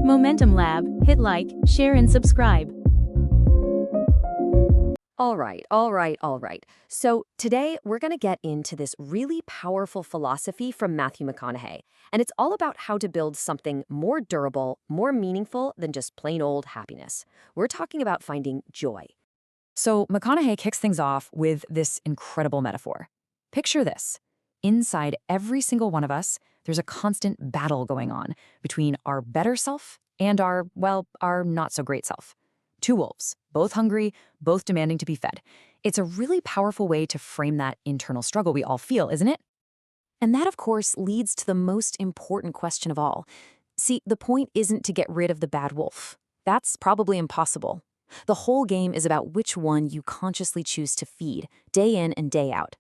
Momentum Lab, hit like, share and subscribe. All right. So today we're going to get into this really powerful philosophy from Matthew McConaughey, and it's all about how to build something more durable, more meaningful than just plain old happiness. We're talking about finding joy. So McConaughey kicks things off with this incredible metaphor. Picture this. Inside every single one of us, there's a constant battle going on between our better self and our not so great self. Two wolves, both hungry, both demanding to be fed. It's a really powerful way to frame that internal struggle we all feel, isn't it? And that, of course, leads to the most important question of all. See, the point isn't to get rid of the bad wolf. That's probably impossible. The whole game is about which one you consciously choose to feed, day in and day out.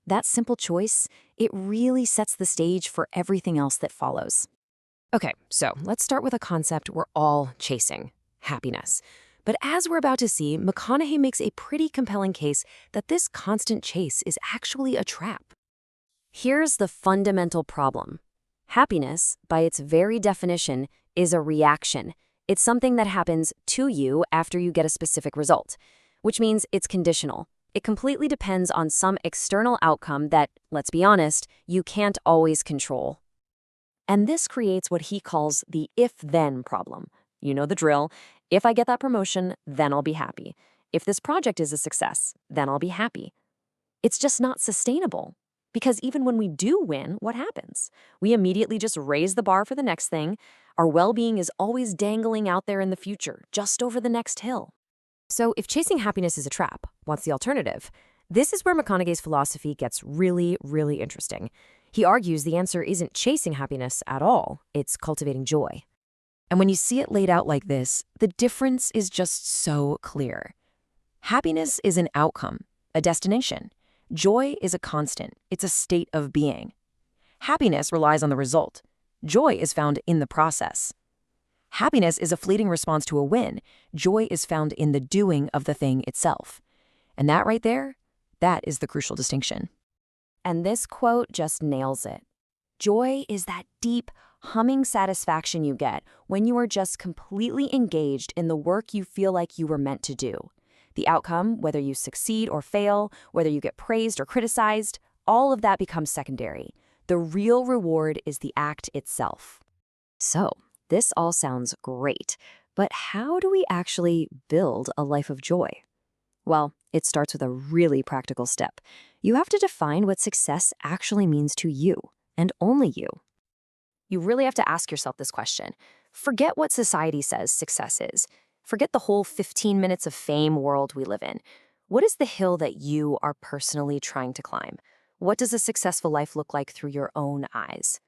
That simple choice, it really sets the stage for everything else that follows. Okay, so let's start with a concept we're all chasing: happiness. But as we're about to see, McConaughey makes a pretty compelling case that this constant chase is actually a trap. Here's the fundamental problem. Happiness, by its very definition, is a reaction. It's something that happens to you after you get a specific result, which means it's conditional. It completely depends on some external outcome that, let's be honest, you can't always control. And this creates what he calls the if-then problem. You know the drill. If I get that promotion, then I'll be happy. If this project is a success, then I'll be happy. It's just not sustainable. Because even when we do win, what happens? We immediately just raise the bar for the next thing. Our well-being is always dangling out there in the future, just over the next hill. So if chasing happiness is a trap, what's the alternative? This is where McConaughey's philosophy gets really, really interesting. He argues the answer isn't chasing happiness at all, it's cultivating joy. And when you see it laid out like this, the difference is just so clear. Happiness is an outcome, a destination. Joy is a constant. It's a state of being. Happiness relies on the result. Joy is found in the process. Happiness is a fleeting response to a win. Joy is found in the doing of the thing itself. And that right there, that is the crucial distinction. And this quote just nails it. Joy is that deep, humming satisfaction you get when you are just completely engaged in the work you feel like you were meant to do. The outcome, whether you succeed or fail, whether you get praised or criticized, all of that becomes secondary. The real reward is the act itself. So, this all sounds great, but how do we actually build a life of joy? Well, it starts with a really practical step. You have to define what success actually means to you, and only you. You really have to ask yourself this question. Forget what society says success is. Forget the whole 15 minutes of fame world we live in. What is the hill that you are personally trying to climb? What does a successful life look like through your own eyes?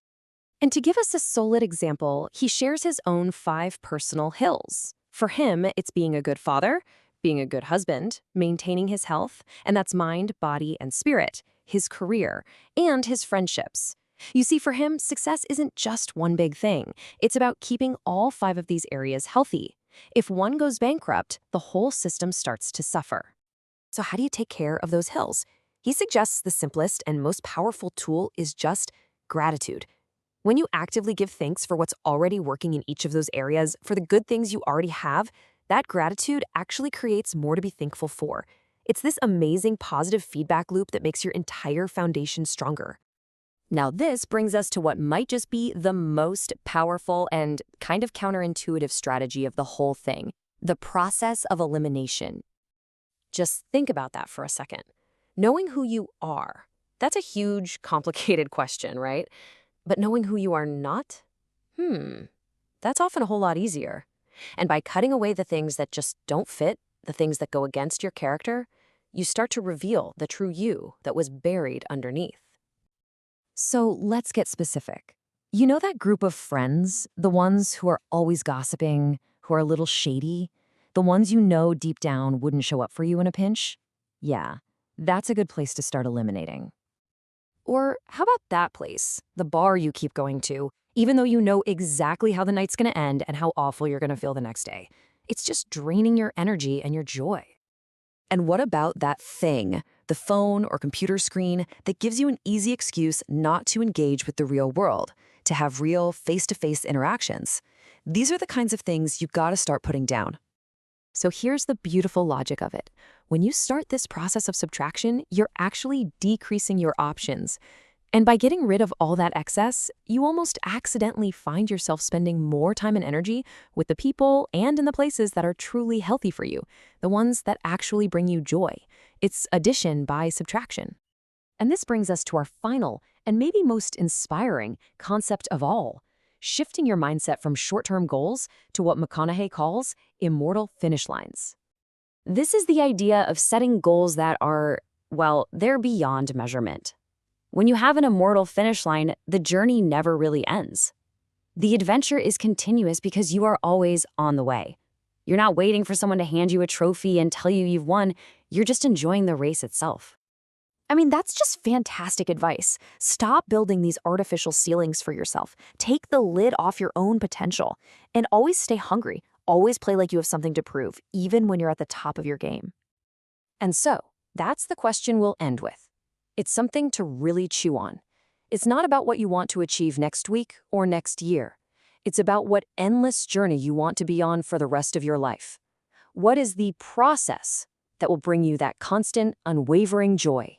And to give us a solid example, he shares his own 5 personal hills. For him, it's being a good father, being a good husband, maintaining his health, and that's mind, body, and spirit, his career, and his friendships. You see, for him, success isn't just one big thing. It's about keeping all 5 of these areas healthy. If one goes bankrupt, the whole system starts to suffer. So how do you take care of those hills? He suggests the simplest and most powerful tool is just gratitude. When you actively give thanks for what's already working in each of those areas, for the good things you already have, that gratitude actually creates more to be thankful for. It's this amazing positive feedback loop that makes your entire foundation stronger. Now this brings us to what might just be the most powerful and kind of counterintuitive strategy of the whole thing, the process of elimination. Just think about that for a second. Knowing who you are, that's a huge, complicated question, right? But knowing who you are not? That's often a whole lot easier. And by cutting away the things that just don't fit, the things that go against your character, you start to reveal the true you that was buried underneath. So let's get specific. You know that group of friends, the ones who are always gossiping, who are a little shady, the ones you know deep down wouldn't show up for you in a pinch? Yeah, that's a good place to start eliminating. Or how about that place, the bar you keep going to, even though you know exactly how the night's gonna end and how awful you're gonna feel the next day? It's just draining your energy and your joy. And what about that thing, the phone or computer screen, that gives you an easy excuse not to engage with the real world, to have real face-to-face interactions? These are the kinds of things you gotta start putting down. So here's the beautiful logic of it. When you start this process of subtraction, you're actually decreasing your options. And by getting rid of all that excess, you almost accidentally find yourself spending more time and energy with the people and in the places that are truly healthy for you, the ones that actually bring you joy. It's addition by subtraction. And this brings us to our final and maybe most inspiring concept of all, shifting your mindset from short-term goals to what McConaughey calls immortal finish lines. This is the idea of setting goals that are, well, they're beyond measurement. When you have an immortal finish line, the journey never really ends. The adventure is continuous because you are always on the way. You're not waiting for someone to hand you a trophy and tell you you've won, you're just enjoying the race itself. I mean, that's just fantastic advice. Stop building these artificial ceilings for yourself. Take the lid off your own potential. And always stay hungry. Always play like you have something to prove, even when you're at the top of your game. And so, that's the question we'll end with. It's something to really chew on. It's not about what you want to achieve next week or next year. It's about what endless journey you want to be on for the rest of your life. What is the process that will bring you that constant, unwavering joy?